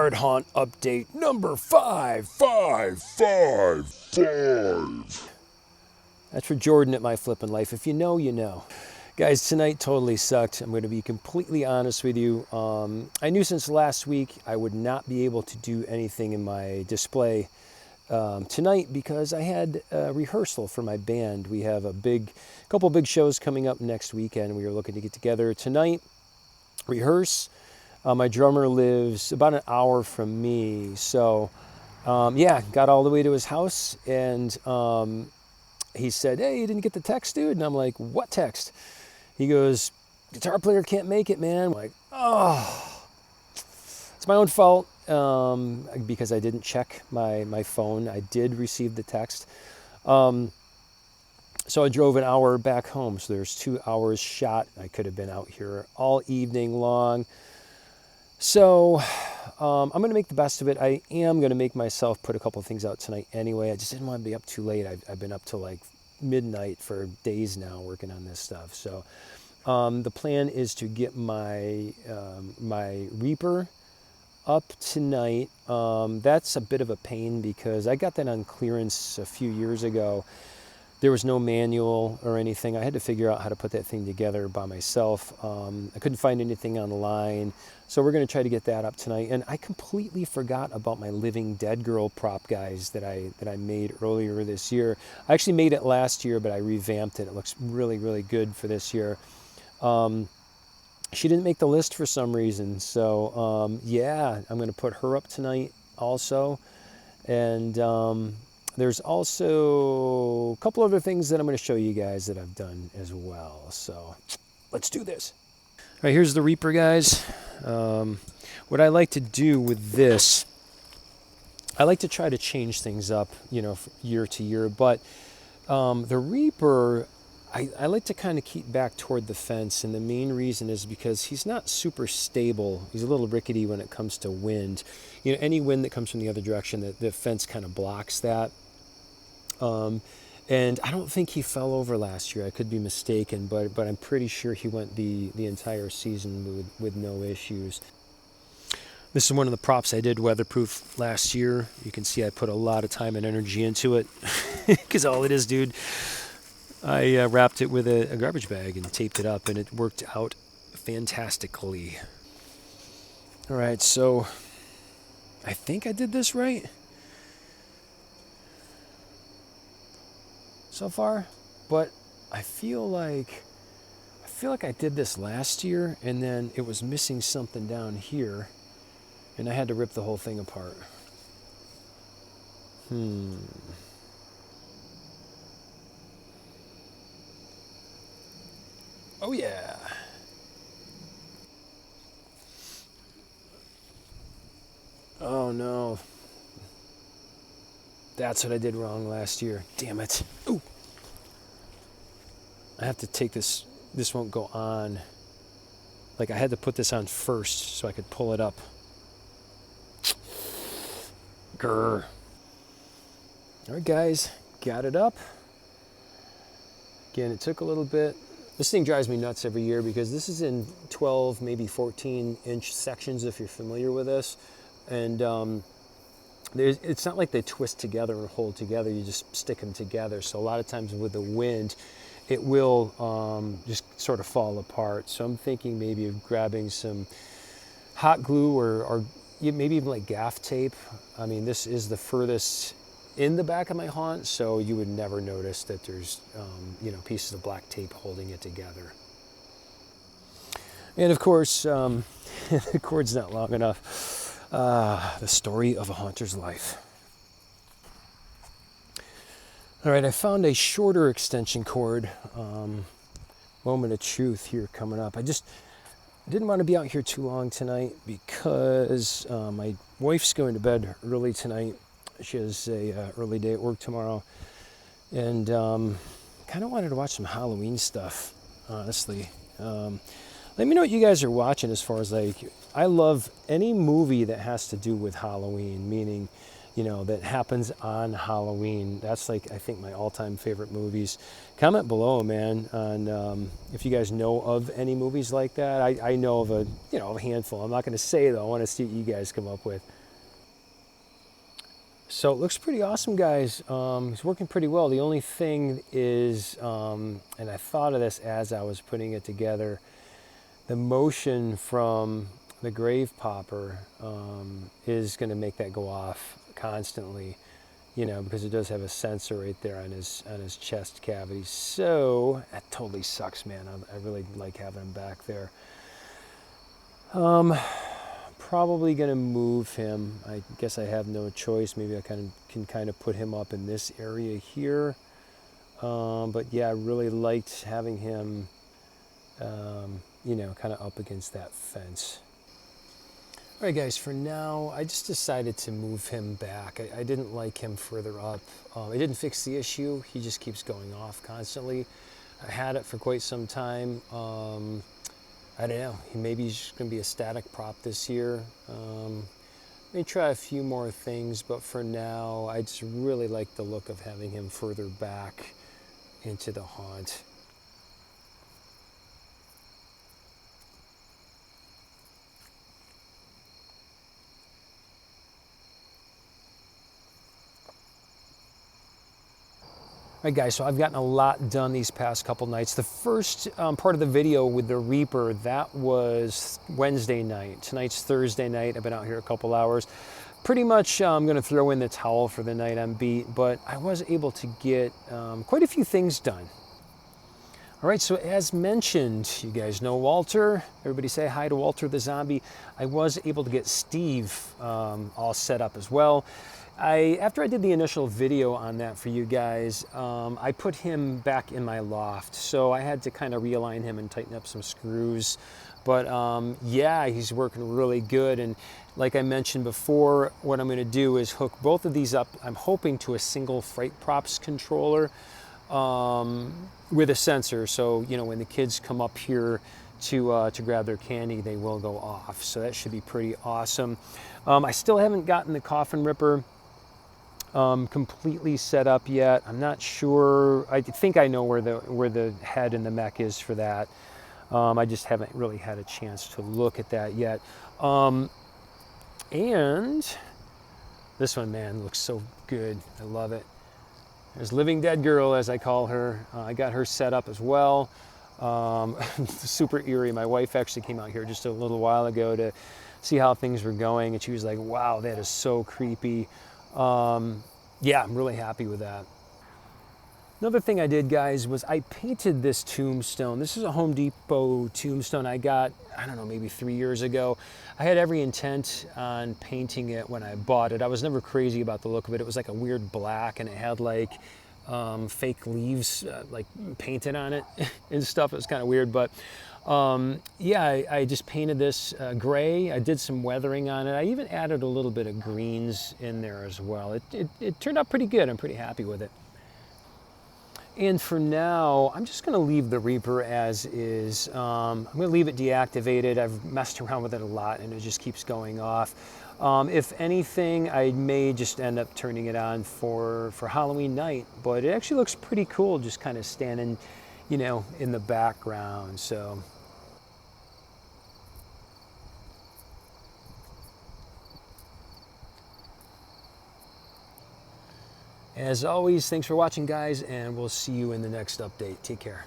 Backyard Haunt update number 55555. That's for Jordan at My Flippin' Life. If you know, you know. Guys, tonight totally sucked. I'm going to be completely honest with you. I knew since last week I would not be able to do anything in my display tonight because I had a rehearsal for my band. We have a couple big shows coming up next weekend. We were looking to get together tonight, rehearse. My drummer lives about an hour from me. So, got all the way to his house and he said, "Hey, you didn't get the text, dude?" And I'm like, "What text?" He goes, "Guitar player can't make it, man." I'm like, oh, it's my own fault because I didn't check my phone. I did receive the text. So I drove an hour back home. So there's 2 hours shot. I could have been out here all evening long. So I'm going to make the best of it. I am going to make myself put a couple of things out tonight anyway. I just didn't want to be up too late. I've been up till like midnight for days now working on this stuff. So the plan is to get my Reaper up tonight. That's a bit of a pain because I got that on clearance a few years ago. There was no manual or anything. I had to figure out how to put that thing together by myself. I couldn't find anything online. So we're going to try to get that up tonight. And I completely forgot about my Living Dead Girl prop, guys, that I made earlier this year. I actually made it last year, but I revamped it. It looks really, really good for this year. She didn't make the list for some reason. So, I'm going to put her up tonight also. And there's also a couple other things that I'm going to show you guys that I've done as well. So let's do this. All right, here's the Reaper, guys. What I like to do with this, I like to try to change things up, year to year. But the Reaper, I like to kind of keep back toward the fence. And the main reason is because he's not super stable. He's a little rickety when it comes to wind. Any wind that comes from the other direction, the fence kind of blocks that. And I don't think he fell over last year. I could be mistaken, but I'm pretty sure he went the entire season with no issues. This is one of the props I did weatherproof last year. You can see I put a lot of time and energy into it because all it is, dude, I wrapped it with a garbage bag and taped it up, and it worked out fantastically. All right, so I think I did this right so far, but I feel like I did this last year, and then it was missing something down here, and I had to rip the whole thing apart. Oh yeah. Oh no. That's what I did wrong last year. Damn it. Ooh. I have to take this. This won't go on. Like, I had to put this on first so I could pull it up. Grr. All right, guys. Got it up. Again, it took a little bit. This thing drives me nuts every year because this is in 12, maybe 14-inch sections if you're familiar with this. And it's not like they twist together or hold together. You just stick them together. So a lot of times with the wind, it will just sort of fall apart. So I'm thinking maybe of grabbing some hot glue or maybe even like gaff tape. I mean, this is the furthest in the back of my haunt, so you would never notice that there's pieces of black tape holding it together. And of course, the cord's not long enough. The story of a haunter's life. All right, I found a shorter extension cord. Moment of truth here coming up. I didn't want to be out here too long tonight because my wife's going to bed early tonight. She has a early day at work tomorrow, and kind of wanted to watch some Halloween stuff, honestly. Let me know what you guys are watching as far as, like, I love any movie that has to do with Halloween, meaning, that happens on Halloween. That's, like, I think my all-time favorite movies. Comment below, man, on if you guys know of any movies like that. I know of a handful. I'm not going to say, though. I want to see what you guys come up with. So it looks pretty awesome, guys. He's working pretty well. The only thing is, and I thought of this as I was putting it together, the motion from the grave popper is going to make that go off constantly, you know, because it does have a sensor right there on his chest cavity. So that totally sucks, man. I really like having him back there. Probably going to move him. I guess I have no choice. Maybe I can kind of put him up in this area here. But yeah, I really liked having him, you know, kind of up against that fence. All right, guys, for now, I just decided to move him back. I didn't like him further up. It didn't fix the issue. He just keeps going off constantly. I had it for quite some time. I don't know, maybe he's just gonna be a static prop this year. May try a few more things, but for now, I just really like the look of having him further back into the haunt. All right, guys, so I've gotten a lot done these past couple nights. The first part of the video with the Reaper, that was Wednesday night. Tonight's Thursday night. I've been out here a couple hours. Pretty much I'm going to throw in the towel for the night on beat, but I was able to get quite a few things done. All right, so as mentioned, you guys know Walter. Everybody say hi to Walter the Zombie. I was able to get Steve all set up as well. After I did the initial video on that for you guys, I put him back in my loft. So I had to kind of realign him and tighten up some screws. But yeah, he's working really good. And like I mentioned before, what I'm going to do is hook both of these up, I'm hoping, to a single Fright Props controller with a sensor. So, you know, when the kids come up here to grab their candy, they will go off. So that should be pretty awesome. I still haven't gotten the Coffin Ripper completely set up yet. I'm not sure. I think I know where the head and the mech is for that. I just haven't really had a chance to look at that yet. And this one, man, looks so good. I love it. There's Living Dead Girl, as I call her. I got her set up as well. Super eerie. My wife actually came out here just a little while ago to see how things were going, and she was like, wow, that is so creepy. Yeah, I'm really happy with that. Another thing I did, guys, was I painted this tombstone. This is a Home Depot tombstone I got, I don't know, maybe 3 years ago. I had every intent on painting it when I bought it. I was never crazy about the look of it. It was like a weird black, and it had like fake leaves like painted on it and stuff. It was kind of weird, but yeah, I just painted this gray. I did some weathering on it. I even added a little bit of greens in there as well. It turned out pretty good. I'm pretty happy with it. And for now, I'm just going to leave the Reaper as is. I'm going to leave it deactivated. I've messed around with it a lot, and it just keeps going off. If anything, I may just end up turning it on for Halloween night. But it actually looks pretty cool, just kind of standing, you know, in the background. So. As always, thanks for watching, guys, and we'll see you in the next update. Take care.